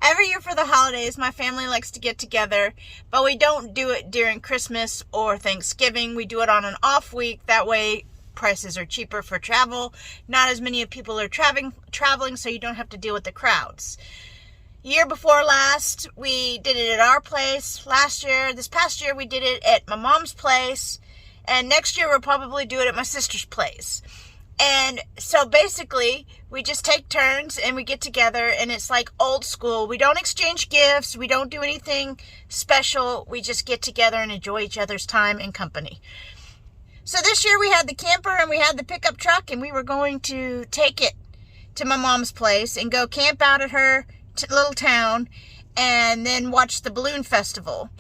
Every year for the holidays, my family likes to get together, but we don't do it during Christmas or Thanksgiving. We do it on an off week. That way, prices are cheaper for travel. Not as many people are traveling, so you don't have to deal with the crowds. Year before last, we did it at our place. This past year, we did it at my mom's place. And next year, we'll probably do it at my sister's place. And so basically, we just take turns and we get together, and it's like old school. We don't exchange gifts. We don't do anything special. We just get together and enjoy each other's time and company. So this year we had the camper and we had the pickup truck, and we were going to take it to my mom's place and go camp out at her little town and then watch the balloon festival.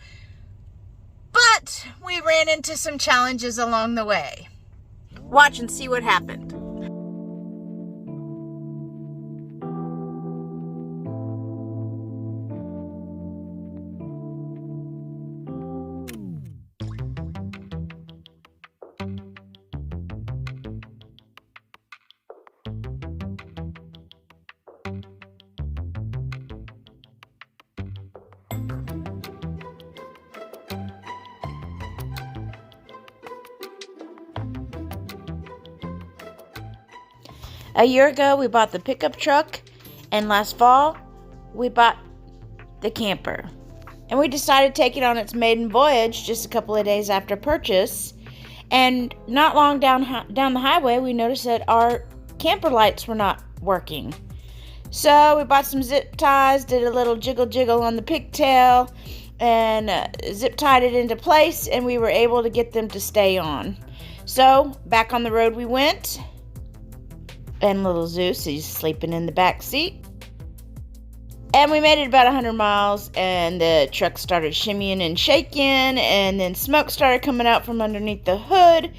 But we ran into some challenges along the way. Watch and see what happened. A year ago, we bought the pickup truck, and last fall, we bought the camper. And we decided to take it on its maiden voyage just a couple of days after purchase. And not long down the highway, we noticed that our camper lights were not working. So we bought some zip ties, did a little jiggle on the pigtail, and zip tied it into place, and we were able to get them to stay on. So back on the road we went. And little Zeus, he's sleeping in the back seat. And we made it about 100 miles, and the truck started shimmying and shaking, and then smoke started coming out from underneath the hood,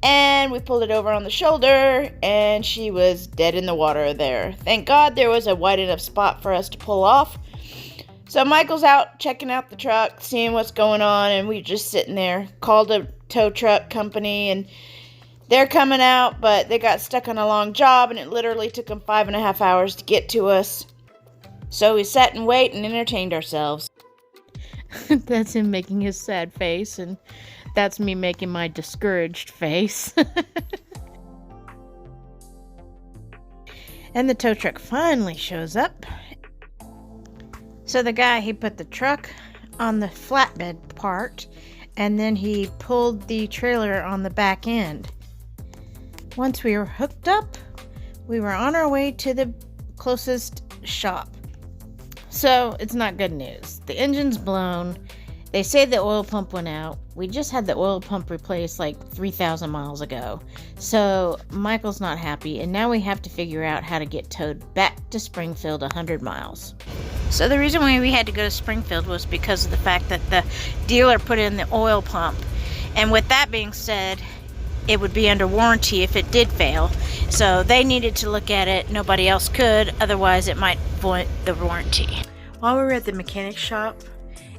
and we pulled it over on the shoulder, and she was dead in the water there. Thank God there was a wide enough spot for us to pull off. So Michael's out checking out the truck, seeing what's going on, and we just sitting there. Called a tow truck company, and they're coming out, but they got stuck on a long job, and it literally took them 5.5 hours to get to us. So we sat and waited and entertained ourselves. That's him making his sad face, and that's me making my discouraged face. And the tow truck finally shows up. So the guy, he put the truck on the flatbed part, and then he pulled the trailer on the back end. Once we were hooked up, we were on our way to the closest shop. So it's not good news. The engine's blown. They say the oil pump went out. We just had the oil pump replaced like 3,000 miles ago. So Michael's not happy, and now we have to figure out how to get towed back to Springfield 100 miles. So the reason why we had to go to Springfield was because of the fact that the dealer put in the oil pump. And with that being said, it would be under warranty if it did fail. So they needed to look at it. Nobody else could. Otherwise, it might void the warranty. While we were at the mechanic shop,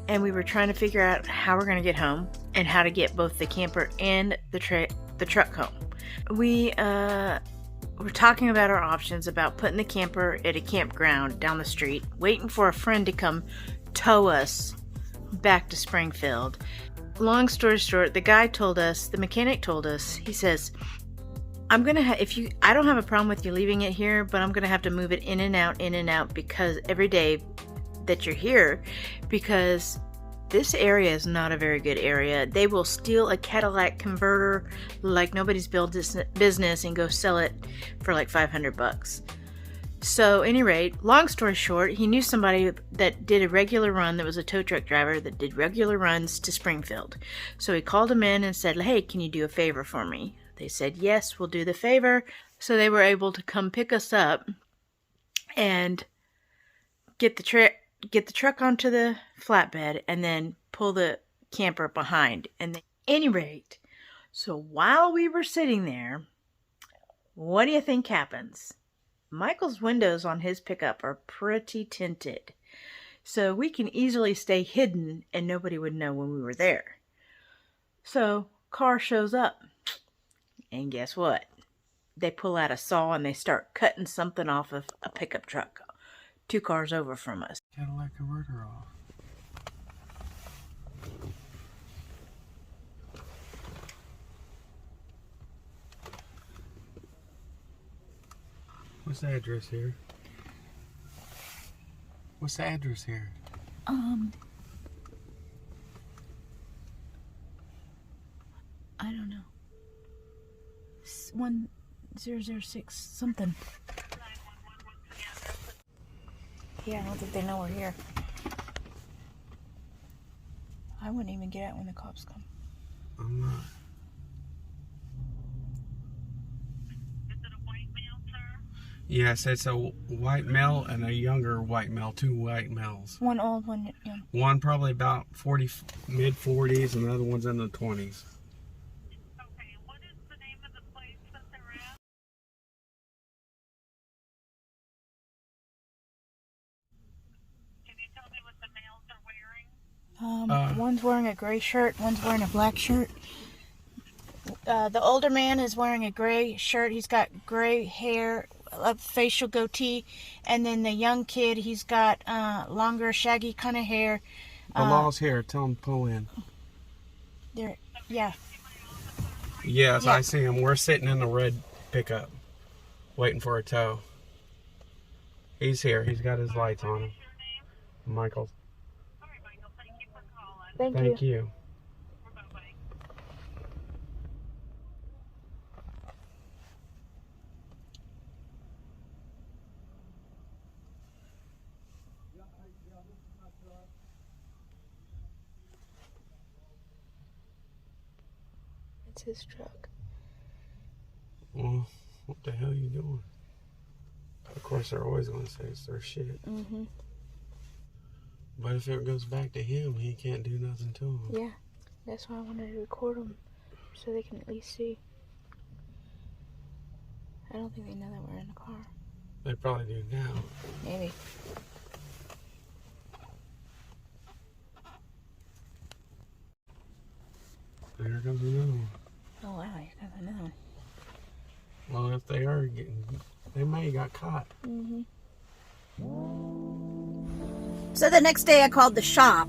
and we were trying to figure out how we're going to get home and how to get both the camper and the truck home, we were talking about our options about putting the camper at a campground down the street, waiting for a friend to come tow us back to Springfield. Long story short, the mechanic told us, he says, I don't have a problem with you leaving it here, but I'm going to have to move it in and out because every day that you're here, because this area is not a very good area. They will steal a Cadillac converter like nobody's business and go sell it for like $500. So, at any rate, long story short, he knew somebody that did a regular run, that was a tow truck driver that did regular runs to Springfield. So he called him in and said, hey, can you do a favor for me? They said, yes, we'll do the favor. So they were able to come pick us up and get the truck onto the flatbed and then pull the camper behind. And at any rate, so while we were sitting there, what do you think happens? Michael's windows on his pickup are pretty tinted, so we can easily stay hidden and nobody would know when we were there. So, car shows up, and guess what? They pull out a saw and they start cutting something off of a pickup truck. 2 cars over from us. Cadillac converter off. What's the address here? What's the address here? I don't know. 1006 something. Yeah, I don't think they know we're here. I wouldn't even get out when the cops come. I'm not. Is it a white male, sir? Yes, it's a white male and a younger white male. 2 white males. One old, one young. One probably about 40, mid-40s, and the other one's in the 20s. Okay, what is the name of the place that they're at? Can you tell me what the males are wearing? One's wearing a gray shirt, one's wearing a black shirt. The older man is wearing a gray shirt. He's got gray hair, a facial goatee, and then the young kid, he's got longer, shaggy kind of hair. The law's here. Tell them to pull in. There, yeah. Yes, Yeah. I see him. We're sitting in the red pickup, waiting for a tow. He's here. He's got his lights on him. Michael. All right, Michael, thank you for calling. Thank Thank you. Bye-bye. It's his truck. Well, what the hell are you doing? Of course, they're always going to say it's their shit. Mm-hmm. But if it goes back to him, he can't do nothing to him. Yeah, that's why I wanted to record them, so they can at least see. I don't think they know that we're in the car. They probably do now. Maybe. Here comes another one. Oh wow, here comes another one. Well, if they are getting, they may have got caught. Mm-hmm. So the next day I called the shop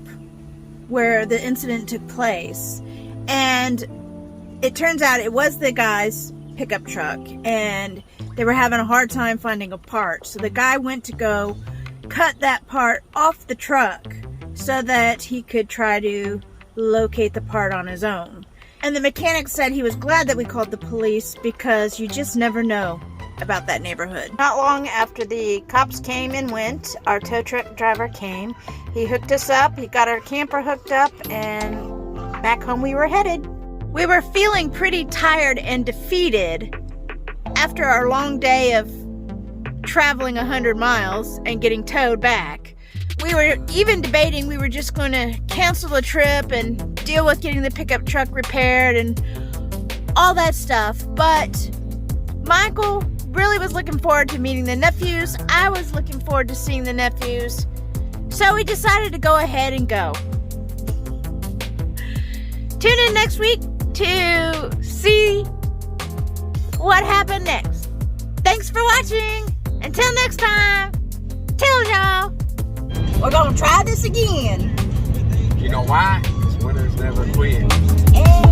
where the incident took place, and it turns out it was the guy's pickup truck, and they were having a hard time finding a part. So the guy went to go cut that part off the truck so that he could try to locate the part on his own. And the mechanic said he was glad that we called the police because you just never know about that neighborhood. Not long after the cops came and went, our tow truck driver came. He hooked us up, he got our camper hooked up, and back home we were headed. We were feeling pretty tired and defeated after our long day of traveling 100 miles and getting towed back. We were even debating we were just going to cancel the trip and deal with getting the pickup truck repaired and all that stuff. But Michael really was looking forward to meeting the nephews. I was looking forward to seeing the nephews. So we decided to go ahead and go. Tune in next week to see what happened next. Thanks for watching. Until next time, till y'all. We're gonna try this again. You know why? Because winners never quit. And